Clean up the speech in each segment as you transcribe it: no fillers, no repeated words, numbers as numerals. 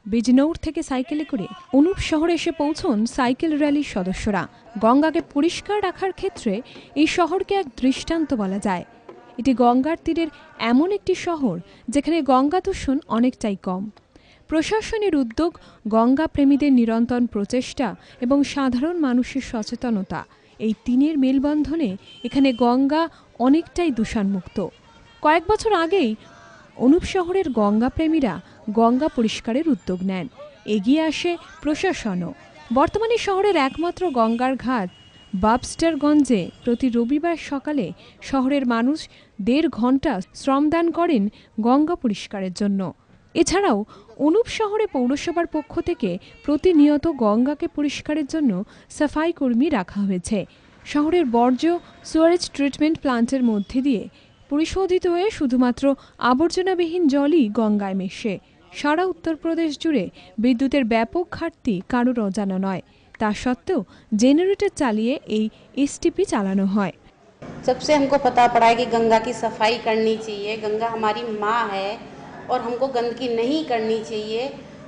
বিজনৌর থেকে সাইকেলে করে অনুপ শহরে এসে পৌঁছন সাইকেল র্যালির সদস্যরা। গঙ্গাকে পরিষ্কার রাখার ক্ষেত্রে এই শহরকে এক দৃষ্টান্ত বলা যায়। এটি গঙ্গার তীরের এমন একটি শহর যেখানে গঙ্গা দূষণ অনেকটাই কম। প্রশাসনের উদ্যোগ, গঙ্গা প্রেমীদের নিরন্তর প্রচেষ্টা এবং সাধারণ মানুষের সচেতনতা, এই তিনের মেলবন্ধনে এখানে গঙ্গা অনেকটাই দূষণমুক্ত। কয়েক বছর আগেই অনুপ শহরের গঙ্গা প্রেমীরা গঙ্গা পরিষ্কারের উদ্যোগ নেন। এগিয়ে আসে প্রশাসনও। বর্তমানে শহরের একমাত্র গঙ্গার ঘাট বাবস্টারগঞ্জে প্রতি রবিবার সকালে শহরের মানুষ 1.5 ঘন্টা শ্রমদান করেন গঙ্গা পরিষ্কারের জন্য। এছাড়াও অনুপ শহরে পৌরসভার পক্ষ থেকে প্রতিনিয়ত গঙ্গাকে পরিষ্কারের জন্য সাফাই কর্মী রাখা হয়েছে। শহরের বর্জ্য সুয়ারেজ ট্রিটমেন্ট প্ল্যান্টের মধ্যে দিয়ে পরিশোধিত হয়ে শুধুমাত্র আবর্জনাবিহীন জলই গঙ্গায় মেশে। সারা উত্তরপ্রদেশ জুড়ে বিদ্যুতের ব্যাপক ঘাটতি কারোর অজানা নয়। তা সত্ত্বেও জেনারেটর চালিয়ে এই এসটিপি চালানো হয়। जब से हमको पता पड़ा है कि गंगा की सफाई करनी चाहिए, गंगा हमारी माँ है और हमको गंदगी नहीं करनी चाहिए,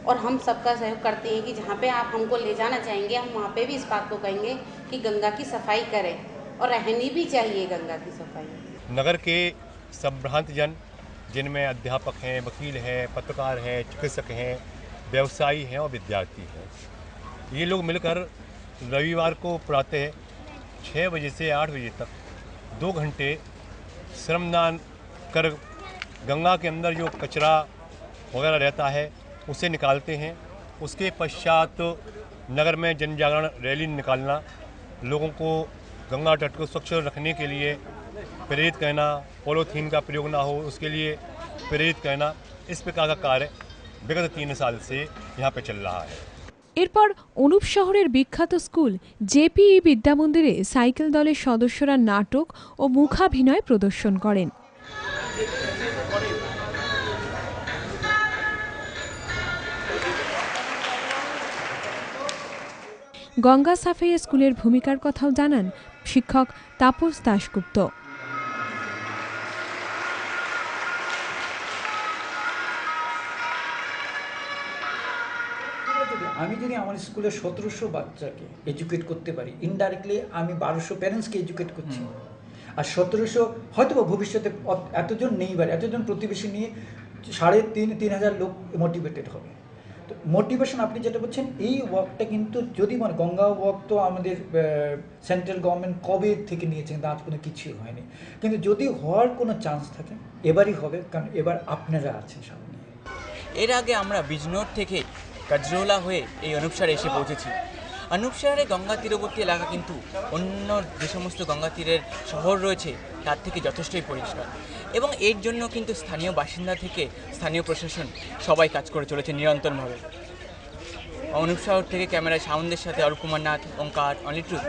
और हम सबका सहयोग करते हैं कि जहाँ पे आप हमको ले जाना चाहेंगे हम वहाँ पे भी इस बात को कहेंगे कि गंगा की सफाई करें, और रहनी भी चाहिए गंगा की सफाई। नगर के संभ्रांत जन, जिनमें अध्यापक हैं, वकील हैं, पत्रकार हैं, चिकित्सक हैं, व्यवसायी हैं और विद्यार्थी हैं, ये लोग मिलकर रविवार को प्रातः 6 बजे से 8 बजे तक 2 घंटे श्रमदान कर गंगा के अंदर जो कचरा वगैरह रहता है उसे निकालते हैं। उसके पश्चात नगर में जन जागरण रैली निकालना, लोगों को गंगा तट को स्वच्छ रखने के लिए प्रेरित करना, पॉलीथीन का प्रयोग ना हो उसके लिए प्रेरित करना, इस प्रकार का कार्य विगत 3 साल से यहाँ पे चल रहा है। এরপর অনুপ শহরের বিখ্যাত স্কুল জেপিই বিদ্যামন্দিরে সাইকেল দলের সদস্যরা নাটক ও মুখাভিনয় প্রদর্শন করেন। গঙ্গা সাফাইয়ে স্কুলের ভূমিকার কথাও জানান শিক্ষক তাপস দাশগুপ্ত। আমি যদি আমার স্কুলে 1700 বাচ্চাকে এডুকেট করতে পারি, ইনডাইরেক্টলি আমি 1200 প্যারেন্টসকে এডুকেট করছি। আর 1700 হয়তো ভবিষ্যতে এতজন নেই, এতজন প্রতিবেশী নিয়ে 3500 লোক মোটিভেটেড হবে। তো মোটিভেশন আপনি যেটা বলছেন, এই ওয়ার্কটা কিন্তু যদি মানে গঙ্গা ওয়ার্ক তো আমাদের সেন্ট্রাল গভর্নমেন্ট কবে থেকে নিয়েছেন, আজ কোনো কিছুই হয়নি। কিন্তু যদি হওয়ার কোনো চান্স থাকে এবারই হবে, কারণ এবার আপনারা আছেন সামনে। এর আগে আমরা বিজনৌর থেকে কাজরোলা হয়ে এই অনুপ শহরে এসে পৌঁছেছি। অনুপ শহরে গঙ্গা তীরবর্তী এলাকা কিন্তু অন্য যে সমস্ত গঙ্গা তীরের শহর রয়েছে তার থেকে যথেষ্টই পরিষ্কার, এবং এর জন্য কিন্তু স্থানীয় বাসিন্দা থেকে স্থানীয় প্রশাসন সবাই কাজ করে চলেছে নিরন্তরভাবে। অনুপ শহর থেকে ক্যামেরায় সাউন্ডের সাথে অরূপ কুমার নাথ, ওঙ্কার, অনলি ট্রুথ।